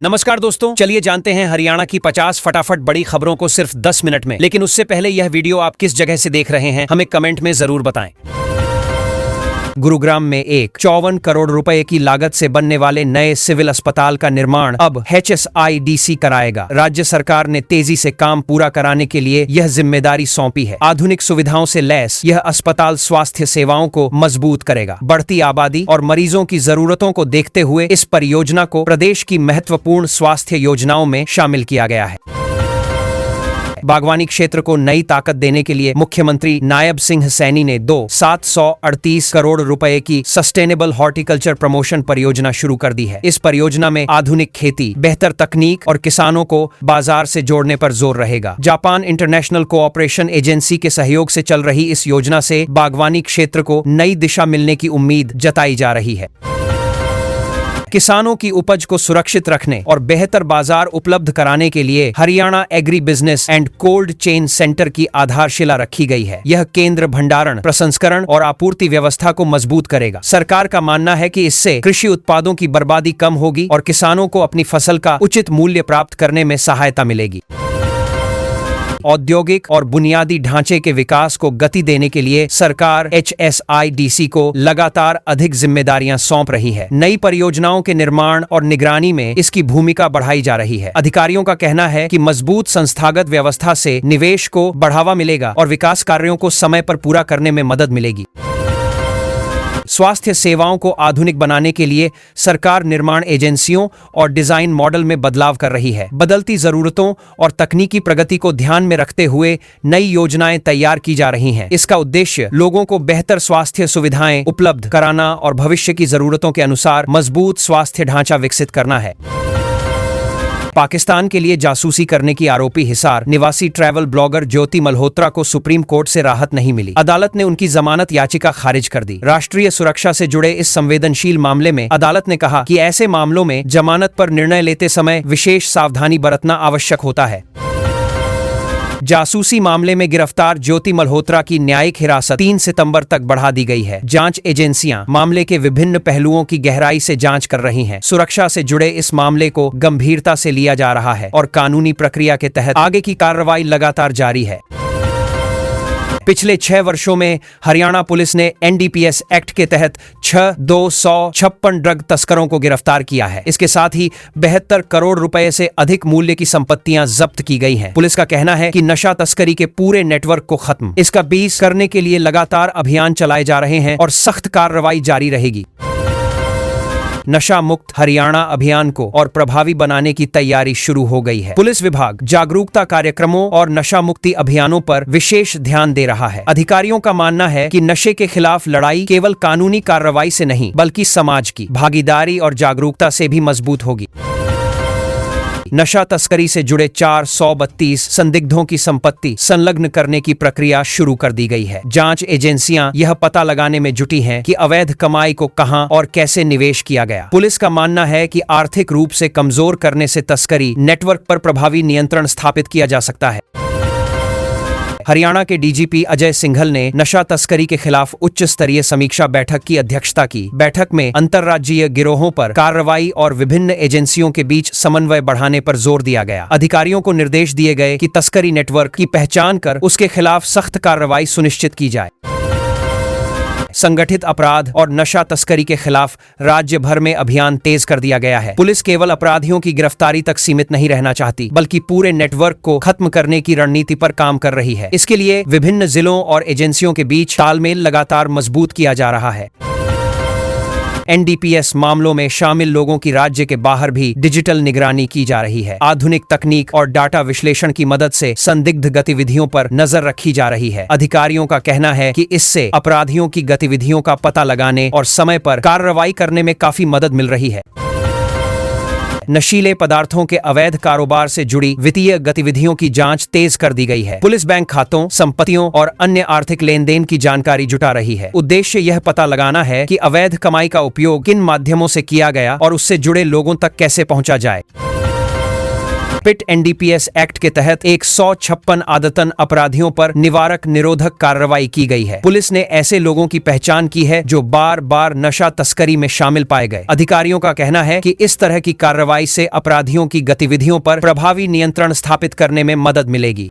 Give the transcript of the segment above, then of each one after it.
नमस्कार दोस्तों, चलिए जानते हैं हरियाणा की 50 फटाफट बड़ी खबरों को सिर्फ 10 मिनट में। लेकिन उससे पहले यह वीडियो आप किस जगह से देख रहे हैं हमें कमेंट में जरूर बताएं। गुरुग्राम में 54 करोड़ रुपए की लागत से बनने वाले नए सिविल अस्पताल का निर्माण अब HSIDC कराएगा। राज्य सरकार ने तेजी से काम पूरा कराने के लिए यह जिम्मेदारी सौंपी है। आधुनिक सुविधाओं से लैस यह अस्पताल स्वास्थ्य सेवाओं को मजबूत करेगा। बढ़ती आबादी और मरीजों की जरूरतों को देखते हुए इस परियोजना को प्रदेश की महत्वपूर्ण स्वास्थ्य योजनाओं में शामिल किया गया है। बागवानी क्षेत्र को नई ताकत देने के लिए मुख्यमंत्री नायब सिंह सैनी ने 738 करोड़ रुपए की सस्टेनेबल हॉर्टिकल्चर प्रमोशन परियोजना शुरू कर दी है। इस परियोजना में आधुनिक खेती, बेहतर तकनीक और किसानों को बाजार से जोड़ने पर जोर रहेगा। जापान इंटरनेशनल कोऑपरेशन एजेंसी के सहयोग से चल रही इस योजना से बागवानी क्षेत्र को नई दिशा मिलने की उम्मीद जताई जा रही है। किसानों की उपज को सुरक्षित रखने और बेहतर बाजार उपलब्ध कराने के लिए Haryana agri business and cold chain centre की आधारशिला रखी गई है। यह केंद्र भंडारण, प्रसंस्करण और आपूर्ति व्यवस्था को मजबूत करेगा। सरकार का मानना है कि इससे कृषि उत्पादों की बर्बादी कम होगी और किसानों को अपनी फसल का उचित मूल्य प्राप्त करने में सहायता मिलेगी। औद्योगिक और बुनियादी ढांचे के विकास को गति देने के लिए सरकार HSIDC को लगातार अधिक जिम्मेदारियां सौंप रही है। नई परियोजनाओं के निर्माण और निगरानी में इसकी भूमिका बढ़ाई जा रही है। अधिकारियों का कहना है कि मजबूत संस्थागत व्यवस्था से निवेश को बढ़ावा मिलेगा और विकास कार्यों को समय पर पूरा करने में मदद मिलेगी। स्वास्थ्य सेवाओं को आधुनिक बनाने के लिए सरकार निर्माण एजेंसियों और डिजाइन मॉडल में बदलाव कर रही है। बदलती जरूरतों और तकनीकी प्रगति को ध्यान में रखते हुए नई योजनाएं तैयार की जा रही हैं। इसका उद्देश्य लोगों को बेहतर स्वास्थ्य सुविधाएं उपलब्ध कराना और भविष्य की जरूरतों के अनुसार मजबूत स्वास्थ्य ढांचा विकसित करना है। पाकिस्तान के लिए जासूसी करने की आरोपी हिसार निवासी ट्रैवल ब्लॉगर ज्योति मल्होत्रा को सुप्रीम कोर्ट से राहत नहीं मिली। अदालत ने उनकी जमानत याचिका खारिज कर दी। राष्ट्रीय सुरक्षा से जुड़े इस संवेदनशील मामले में अदालत ने कहा कि ऐसे मामलों में जमानत पर निर्णय लेते समय विशेष सावधानी बरतना आवश्यक होता है। जासूसी मामले में गिरफ्तार ज्योति मल्होत्रा की न्यायिक हिरासत 3 सितंबर तक बढ़ा दी गई है। जांच एजेंसियां मामले के विभिन्न पहलुओं की गहराई से जांच कर रही हैं। सुरक्षा से जुड़े इस मामले को गंभीरता से लिया जा रहा है और कानूनी प्रक्रिया के तहत आगे की कार्रवाई लगातार जारी है। पिछले 6 वर्षों में हरियाणा पुलिस ने NDPS एक्ट के तहत 256 ड्रग तस्करों को गिरफ्तार किया है। इसके साथ ही 72 करोड़ रुपए से अधिक मूल्य की संपत्तियां जब्त की गई हैं। पुलिस का कहना है कि नशा तस्करी के पूरे नेटवर्क को खत्म इसका 20 करने के लिए लगातार अभियान चलाए जा रहे हैं और सख्त कार्रवाई जारी रहेगी। नशा मुक्त हरियाणा अभियान को और प्रभावी बनाने की तैयारी शुरू हो गई है। पुलिस विभाग जागरूकता कार्यक्रमों और नशा मुक्ति अभियानों पर विशेष ध्यान दे रहा है। अधिकारियों का मानना है कि नशे के खिलाफ लड़ाई केवल कानूनी कार्रवाई से नहीं बल्कि समाज की भागीदारी और जागरूकता से भी मजबूत होगी। नशा तस्करी से जुड़े 432 संदिग्धों की संपत्ति संलग्न करने की प्रक्रिया शुरू कर दी गई है। जांच एजेंसियां यह पता लगाने में जुटी हैं कि अवैध कमाई को कहां और कैसे निवेश किया गया। पुलिस का मानना है कि आर्थिक रूप से कमजोर करने से तस्करी नेटवर्क पर प्रभावी नियंत्रण स्थापित किया जा सकता है। हरियाणा के DGP अजय सिंघल ने नशा तस्करी के खिलाफ उच्च स्तरीय समीक्षा बैठक की अध्यक्षता की। बैठक में अंतर्राज्यीय गिरोहों पर कार्रवाई और विभिन्न एजेंसियों के बीच समन्वय बढ़ाने पर जोर दिया गया। अधिकारियों को निर्देश दिए गए कि तस्करी नेटवर्क की पहचान कर उसके खिलाफ सख्त कार्रवाई सुनिश्चित की जाए। संगठित अपराध और नशा तस्करी के खिलाफ राज्य भर में अभियान तेज कर दिया गया है। पुलिस केवल अपराधियों की गिरफ्तारी तक सीमित नहीं रहना चाहती बल्कि पूरे नेटवर्क को खत्म करने की रणनीति पर काम कर रही है। इसके लिए विभिन्न जिलों और एजेंसियों के बीच तालमेल लगातार मजबूत किया जा रहा है। NDPS मामलों में शामिल लोगों की राज्य के बाहर भी डिजिटल निगरानी की जा रही है। आधुनिक तकनीक और डाटा विश्लेषण की मदद से संदिग्ध गतिविधियों पर नजर रखी जा रही है। अधिकारियों का कहना है कि इससे अपराधियों की गतिविधियों का पता लगाने और समय पर कार्रवाई करने में काफी मदद मिल रही है। नशीले पदार्थों के अवैध कारोबार से जुड़ी वित्तीय गतिविधियों की जांच तेज कर दी गई है। पुलिस बैंक खातों, संपत्तियों और अन्य आर्थिक लेन देन की जानकारी जुटा रही है। उद्देश्य यह पता लगाना है कि अवैध कमाई का उपयोग किन माध्यमों से किया गया और उससे जुड़े लोगों तक कैसे पहुंचा जाए। पिट एनडीपीएस एक्ट के तहत 156 आदतन अपराधियों पर निवारक निरोधक कार्रवाई की गई है। पुलिस ने ऐसे लोगों की पहचान की है जो बार बार नशा तस्करी में शामिल पाए गए। अधिकारियों का कहना है कि इस तरह की कार्रवाई से अपराधियों की गतिविधियों पर प्रभावी नियंत्रण स्थापित करने में मदद मिलेगी।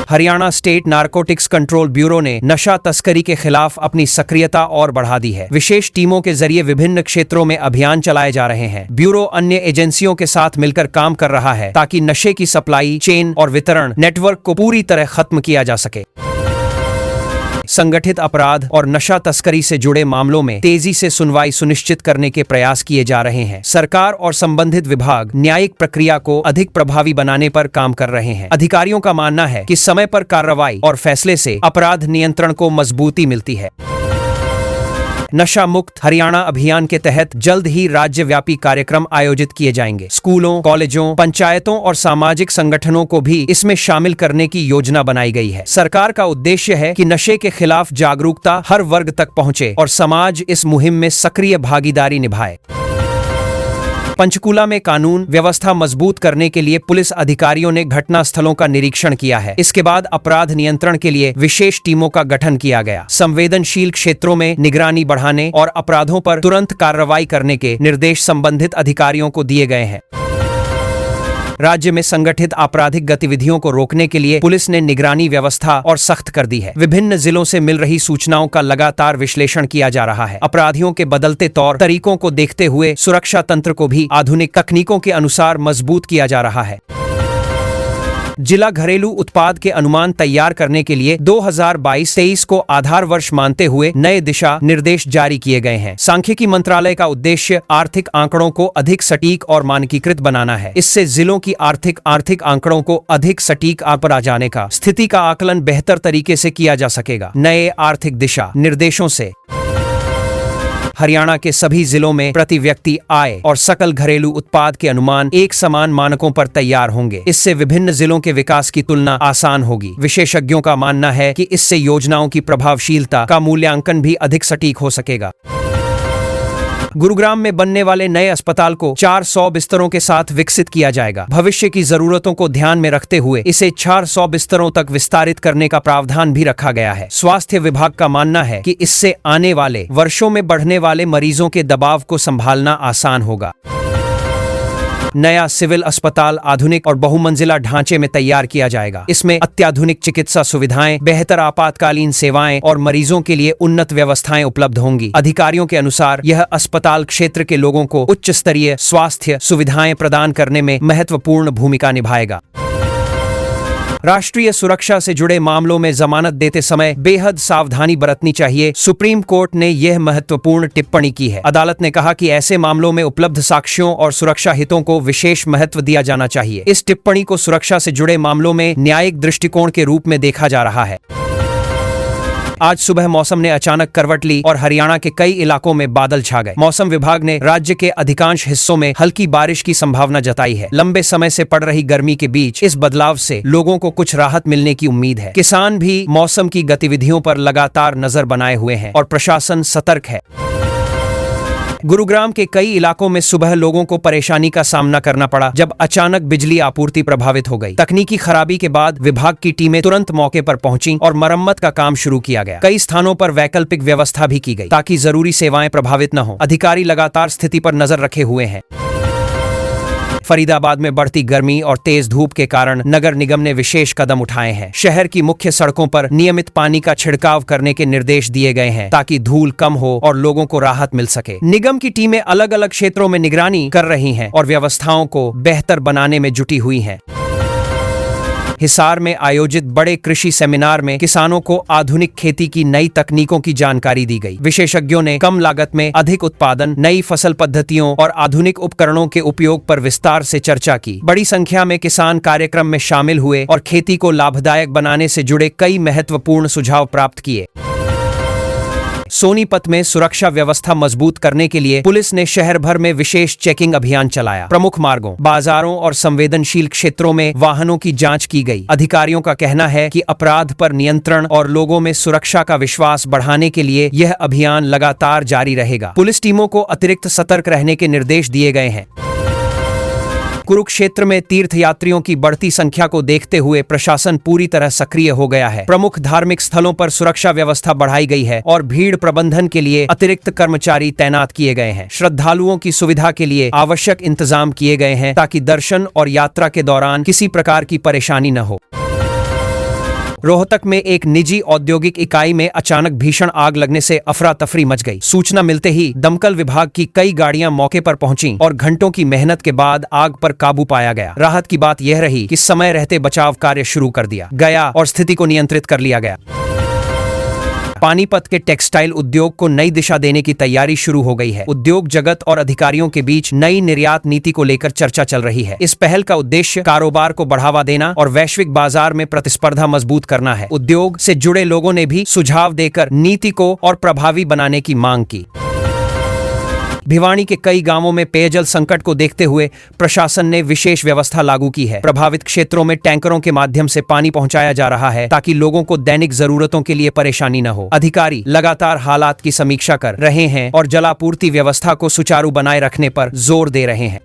Haryana state narcotics control bureau ने नशा तस्करी के खिलाफ अपनी सक्रियता और बढ़ा दी है। विशेष टीमों के जरिए विभिन्न क्षेत्रों में अभियान चलाए जा रहे हैं। ब्यूरो अन्य एजेंसियों के साथ मिलकर काम कर रहा है ताकि नशे की सप्लाई चेन और वितरण नेटवर्क को पूरी तरह खत्म किया जा सके। संगठित अपराध और नशा तस्करी से जुड़े मामलों में तेजी से सुनवाई सुनिश्चित करने के प्रयास किए जा रहे हैं। सरकार और संबंधित विभाग न्यायिक प्रक्रिया को अधिक प्रभावी बनाने पर काम कर रहे हैं। अधिकारियों का मानना है कि समय पर कार्रवाई और फैसले से अपराध नियंत्रण को मजबूती मिलती है। नशा मुक्त हरियाणा अभियान के तहत जल्द ही राज्यव्यापी कार्यक्रम आयोजित किए जाएंगे। स्कूलों, कॉलेजों, पंचायतों और सामाजिक संगठनों को भी इसमें शामिल करने की योजना बनाई गई है। सरकार का उद्देश्य है कि नशे के खिलाफ जागरूकता हर वर्ग तक पहुंचे और समाज इस मुहिम में सक्रिय भागीदारी निभाए। पंचकूला में कानून व्यवस्था मजबूत करने के लिए पुलिस अधिकारियों ने घटना स्थलों का निरीक्षण किया है। इसके बाद अपराध नियंत्रण के लिए विशेष टीमों का गठन किया गया। संवेदनशील क्षेत्रों में निगरानी बढ़ाने और अपराधों पर तुरंत कार्रवाई करने के निर्देश संबंधित अधिकारियों को दिए गए हैं। राज्य में संगठित आपराधिक गतिविधियों को रोकने के लिए पुलिस ने निगरानी व्यवस्था और सख्त कर दी है। विभिन्न जिलों से मिल रही सूचनाओं का लगातार विश्लेषण किया जा रहा है। अपराधियों के बदलते तौर तरीकों को देखते हुए सुरक्षा तंत्र को भी आधुनिक तकनीकों के अनुसार मजबूत किया जा रहा है। जिला घरेलू उत्पाद के अनुमान तैयार करने के लिए 2022-23 को आधार वर्ष मानते हुए नए दिशा निर्देश जारी किए गए हैं। सांख्यिकी मंत्रालय का उद्देश्य आर्थिक आंकड़ों को अधिक सटीक और मानकीकृत बनाना है। इससे जिलों की आर्थिक आंकड़ों को अधिक सटीक आंका जाने का स्थिति का आकलन बेहतर तरीके से किया जा सकेगा। नए आर्थिक दिशा निर्देशों से हरियाणा के सभी जिलों में प्रति व्यक्ति आय और सकल घरेलू उत्पाद के अनुमान एक समान मानकों पर तैयार होंगे। इससे विभिन्न जिलों के विकास की तुलना आसान होगी। विशेषज्ञों का मानना है कि इससे योजनाओं की प्रभावशीलता का मूल्यांकन भी अधिक सटीक हो सकेगा। गुरुग्राम में बनने वाले नए अस्पताल को 400 बिस्तरों के साथ विकसित किया जाएगा। भविष्य की जरूरतों को ध्यान में रखते हुए इसे 400 बिस्तरों तक विस्तारित करने का प्रावधान भी रखा गया है। स्वास्थ्य विभाग का मानना है कि इससे आने वाले वर्षों में बढ़ने वाले मरीजों के दबाव को संभालना आसान होगा। नया सिविल अस्पताल आधुनिक और बहुमंजिला ढांचे में तैयार किया जाएगा। इसमें अत्याधुनिक चिकित्सा सुविधाएं, बेहतर आपातकालीन सेवाएं और मरीजों के लिए उन्नत व्यवस्थाएं उपलब्ध होंगी। अधिकारियों के अनुसार यह अस्पताल क्षेत्र के लोगों को उच्च स्तरीय स्वास्थ्य सुविधाएं प्रदान करने में महत्वपूर्ण भूमिका निभाएगा। राष्ट्रीय सुरक्षा से जुड़े मामलों में जमानत देते समय बेहद सावधानी बरतनी चाहिए। सुप्रीम कोर्ट ने यह महत्वपूर्ण टिप्पणी की है। अदालत ने कहा कि ऐसे मामलों में उपलब्ध साक्ष्यों और सुरक्षा हितों को विशेष महत्व दिया जाना चाहिए। इस टिप्पणी को सुरक्षा से जुड़े मामलों में न्यायिक दृष्टिकोण के रूप में देखा जा रहा है। आज सुबह मौसम ने अचानक करवट ली और हरियाणा के कई इलाकों में बादल छा गए। मौसम विभाग ने राज्य के अधिकांश हिस्सों में हल्की बारिश की संभावना जताई है। लंबे समय से पड़ रही गर्मी के बीच इस बदलाव से लोगों को कुछ राहत मिलने की उम्मीद है। किसान भी मौसम की गतिविधियों पर लगातार नजर बनाए हुए हैं और प्रशासन सतर्क है। गुरुग्राम के कई इलाकों में सुबह लोगों को परेशानी का सामना करना पड़ा जब अचानक बिजली आपूर्ति प्रभावित हो गई। तकनीकी खराबी के बाद विभाग की टीमें तुरंत मौके पर पहुंची और मरम्मत का काम शुरू किया गया। कई स्थानों पर वैकल्पिक व्यवस्था भी की गई ताकि जरूरी सेवाएं प्रभावित न हो। अधिकारी लगातार स्थिति पर नजर रखे हुए हैं। फरीदाबाद में बढ़ती गर्मी और तेज धूप के कारण नगर निगम ने विशेष कदम उठाए हैं। शहर की मुख्य सड़कों पर नियमित पानी का छिड़काव करने के निर्देश दिए गए हैं ताकि धूल कम हो और लोगों को राहत मिल सके। निगम की टीमें अलग अलग क्षेत्रों में निगरानी कर रही हैं और व्यवस्थाओं को बेहतर बनाने में जुटी हुई हैं। हिसार में आयोजित बड़े कृषि सेमिनार में किसानों को आधुनिक खेती की नई तकनीकों की जानकारी दी गई। विशेषज्ञों ने कम लागत में अधिक उत्पादन, नई फसल पद्धतियों और आधुनिक उपकरणों के उपयोग पर विस्तार से चर्चा की। बड़ी संख्या में किसान कार्यक्रम में शामिल हुए और खेती को लाभदायक बनाने से जुड़े कई महत्वपूर्ण सुझाव प्राप्त किए। सोनीपत में सुरक्षा व्यवस्था मजबूत करने के लिए पुलिस ने शहर भर में विशेष चेकिंग अभियान चलाया। प्रमुख मार्गों, बाजारों और संवेदनशील क्षेत्रों में वाहनों की जांच की गई। अधिकारियों का कहना है कि अपराध पर नियंत्रण और लोगों में सुरक्षा का विश्वास बढ़ाने के लिए यह अभियान लगातार जारी रहेगा। पुलिस टीमों को अतिरिक्त सतर्क रहने के निर्देश दिए गए हैं। कुरुक्षेत्र में तीर्थयात्रियों की बढ़ती संख्या को देखते हुए प्रशासन पूरी तरह सक्रिय हो गया है। प्रमुख धार्मिक स्थलों पर सुरक्षा व्यवस्था बढ़ाई गई है और भीड़ प्रबंधन के लिए अतिरिक्त कर्मचारी तैनात किए गए हैं। श्रद्धालुओं की सुविधा के लिए आवश्यक इंतजाम किए गए हैं ताकि दर्शन और यात्रा के दौरान किसी प्रकार की परेशानी न हो। रोहतक में एक निजी औद्योगिक इकाई में अचानक भीषण आग लगने से अफरा तफरी मच गई। सूचना मिलते ही दमकल विभाग की कई गाड़ियां मौके पर पहुंची और घंटों की मेहनत के बाद आग पर काबू पाया गया। राहत की बात यह रही कि समय रहते बचाव कार्य शुरू कर दिया गया और स्थिति को नियंत्रित कर लिया गया। पानीपत के टेक्सटाइल उद्योग को नई दिशा देने की तैयारी शुरू हो गई है। उद्योग जगत और अधिकारियों के बीच नई निर्यात नीति को लेकर चर्चा चल रही है। इस पहल का उद्देश्य कारोबार को बढ़ावा देना और वैश्विक बाजार में प्रतिस्पर्धा मजबूत करना है। उद्योग से जुड़े लोगों ने भी सुझाव देकर नीति को और प्रभावी बनाने की मांग की। भिवानी के कई गांवों में पेयजल संकट को देखते हुए प्रशासन ने विशेष व्यवस्था लागू की है। प्रभावित क्षेत्रों में टैंकरों के माध्यम से पानी पहुंचाया जा रहा है ताकि लोगों को दैनिक जरूरतों के लिए परेशानी न हो। अधिकारी लगातार हालात की समीक्षा कर रहे हैं और जलापूर्ति व्यवस्था को सुचारू बनाए रखने पर जोर दे रहे हैं।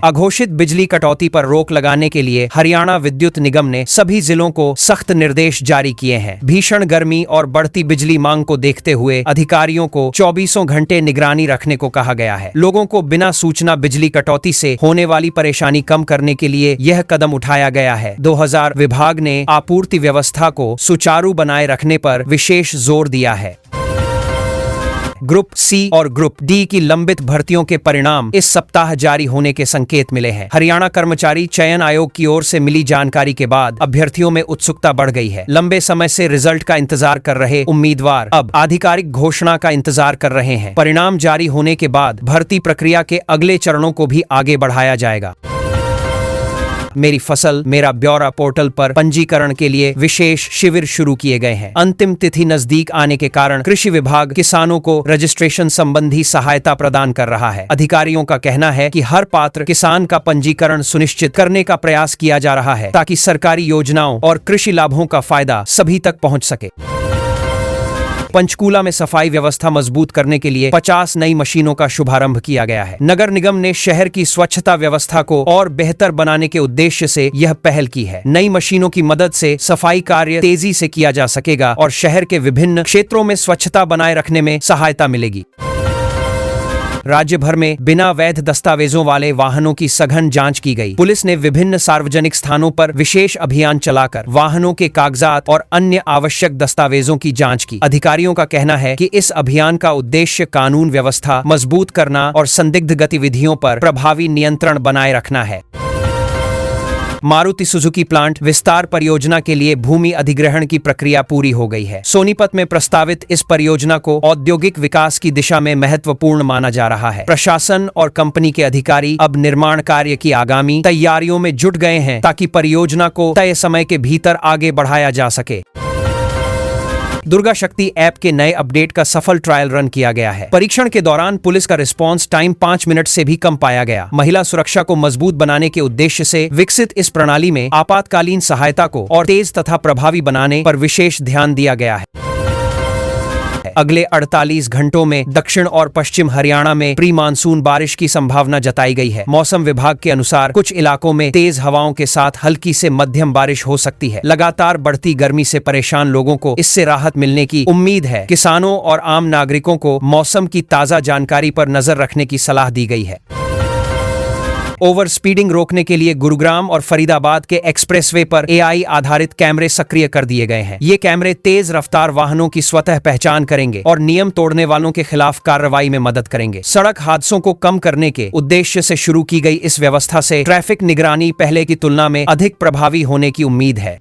अघोषित बिजली कटौती पर रोक लगाने के लिए हरियाणा विद्युत निगम ने सभी जिलों को सख्त निर्देश जारी किए हैं। भीषण गर्मी और बढ़ती बिजली मांग को देखते हुए अधिकारियों को 24 घंटे निगरानी रखने को कहा गया है। लोगों को बिना सूचना बिजली कटौती से होने वाली परेशानी कम करने के लिए यह कदम उठाया गया है। 2000 विभाग ने आपूर्ति व्यवस्था को सुचारू बनाए रखने पर विशेष जोर दिया है। ग्रुप सी और ग्रुप डी की लंबित भर्तियों के परिणाम इस सप्ताह जारी होने के संकेत मिले हैं। हरियाणा कर्मचारी चयन आयोग की ओर से मिली जानकारी के बाद अभ्यर्थियों में उत्सुकता बढ़ गई है। लंबे समय से रिजल्ट का इंतजार कर रहे उम्मीदवार अब आधिकारिक घोषणा का इंतजार कर रहे हैं। परिणाम जारी होने के बाद भर्ती प्रक्रिया के अगले चरणों को भी आगे बढ़ाया जाएगा। मेरी फसल मेरा ब्यौरा पोर्टल पर पंजीकरण के लिए विशेष शिविर शुरू किए गए हैं। अंतिम तिथि नजदीक आने के कारण कृषि विभाग किसानों को रजिस्ट्रेशन संबंधी सहायता प्रदान कर रहा है। अधिकारियों का कहना है कि हर पात्र किसान का पंजीकरण सुनिश्चित करने का प्रयास किया जा रहा है ताकि सरकारी योजनाओं और कृषि लाभों का फायदा सभी तक पहुंच सके। पंचकूला में सफाई व्यवस्था मजबूत करने के लिए 50 नई मशीनों का शुभारंभ किया गया है। नगर निगम ने शहर की स्वच्छता व्यवस्था को और बेहतर बनाने के उद्देश्य से यह पहल की है। नई मशीनों की मदद से सफाई कार्य तेजी से किया जा सकेगा और शहर के विभिन्न क्षेत्रों में स्वच्छता बनाए रखने में सहायता मिलेगी। राज्य भर में बिना वैध दस्तावेजों वाले वाहनों की सघन जांच की गई। पुलिस ने विभिन्न सार्वजनिक स्थानों पर विशेष अभियान चलाकर वाहनों के कागजात और अन्य आवश्यक दस्तावेजों की जांच की। अधिकारियों का कहना है कि इस अभियान का उद्देश्य कानून व्यवस्था मजबूत करना और संदिग्ध गतिविधियों पर प्रभावी नियंत्रण बनाए रखना है। मारुति सुजुकी प्लांट विस्तार परियोजना के लिए भूमि अधिग्रहण की प्रक्रिया पूरी हो गई है। सोनीपत में प्रस्तावित इस परियोजना को औद्योगिक विकास की दिशा में महत्वपूर्ण माना जा रहा है। प्रशासन और कंपनी के अधिकारी अब निर्माण कार्य की आगामी तैयारियों में जुट गए हैं ताकि परियोजना को तय समय के भीतर आगे बढ़ाया जा सके। दुर्गा शक्ति ऐप के नए अपडेट का सफल ट्रायल रन किया गया है। परीक्षण के दौरान पुलिस का रिस्पांस टाइम 5 मिनट से भी कम पाया गया। महिला सुरक्षा को मजबूत बनाने के उद्देश्य से विकसित इस प्रणाली में आपातकालीन सहायता को और तेज तथा प्रभावी बनाने पर विशेष ध्यान दिया गया है। अगले 48 घंटों में दक्षिण और पश्चिम हरियाणा में प्री मानसून बारिश की संभावना जताई गई है। मौसम विभाग के अनुसार कुछ इलाकों में तेज हवाओं के साथ हल्की से मध्यम बारिश हो सकती है। लगातार बढ़ती गर्मी से परेशान लोगों को इससे राहत मिलने की उम्मीद है। किसानों और आम नागरिकों को मौसम की ताजा जानकारी पर नजर रखने की सलाह दी गई है। ओवर स्पीडिंग रोकने के लिए गुरुग्राम और फरीदाबाद के एक्सप्रेसवे पर एआई आधारित कैमरे सक्रिय कर दिए गए हैं। ये कैमरे तेज रफ्तार वाहनों की स्वतः पहचान करेंगे और नियम तोड़ने वालों के खिलाफ कार्रवाई में मदद करेंगे। सड़क हादसों को कम करने के उद्देश्य से शुरू की गई इस व्यवस्था से ट्रैफिक निगरानी पहले की तुलना में अधिक प्रभावी होने की उम्मीद है।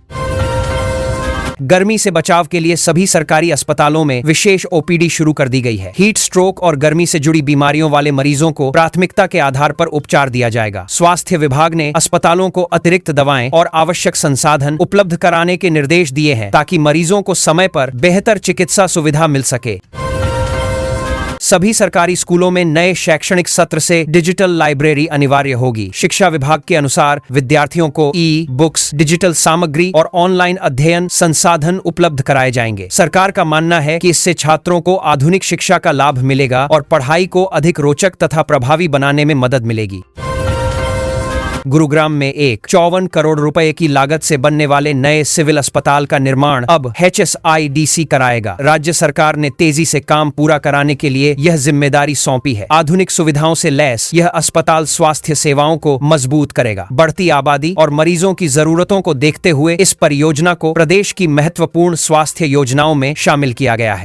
गर्मी से बचाव के लिए सभी सरकारी अस्पतालों में विशेष ओपीडी शुरू कर दी गई है। हीट स्ट्रोक और गर्मी से जुड़ी बीमारियों वाले मरीजों को प्राथमिकता के आधार पर उपचार दिया जाएगा। स्वास्थ्य विभाग ने अस्पतालों को अतिरिक्त दवाएं और आवश्यक संसाधन उपलब्ध कराने के निर्देश दिए हैं ताकि मरीजों को समय पर बेहतर चिकित्सा सुविधा मिल सके। सभी सरकारी स्कूलों में नए शैक्षणिक सत्र से डिजिटल लाइब्रेरी अनिवार्य होगी। शिक्षा विभाग के अनुसार विद्यार्थियों को ई-बुक्स, डिजिटल सामग्री और ऑनलाइन अध्ययन संसाधन उपलब्ध कराए जाएंगे। सरकार का मानना है कि इससे छात्रों को आधुनिक शिक्षा का लाभ मिलेगा और पढ़ाई को अधिक रोचक तथा प्रभावी बनाने में मदद मिलेगी। गुरुग्राम में एक 54 करोड़ रुपए की लागत से बनने वाले नए सिविल अस्पताल का निर्माण अब HSIDC कराएगा। राज्य सरकार ने तेजी से काम पूरा कराने के लिए यह जिम्मेदारी सौंपी है। आधुनिक सुविधाओं से लैस यह अस्पताल स्वास्थ्य सेवाओं को मजबूत करेगा। बढ़ती आबादी और मरीजों की जरूरतों को देखते हुए इस परियोजना को प्रदेश की महत्वपूर्ण स्वास्थ्य योजनाओं में शामिल किया गया है।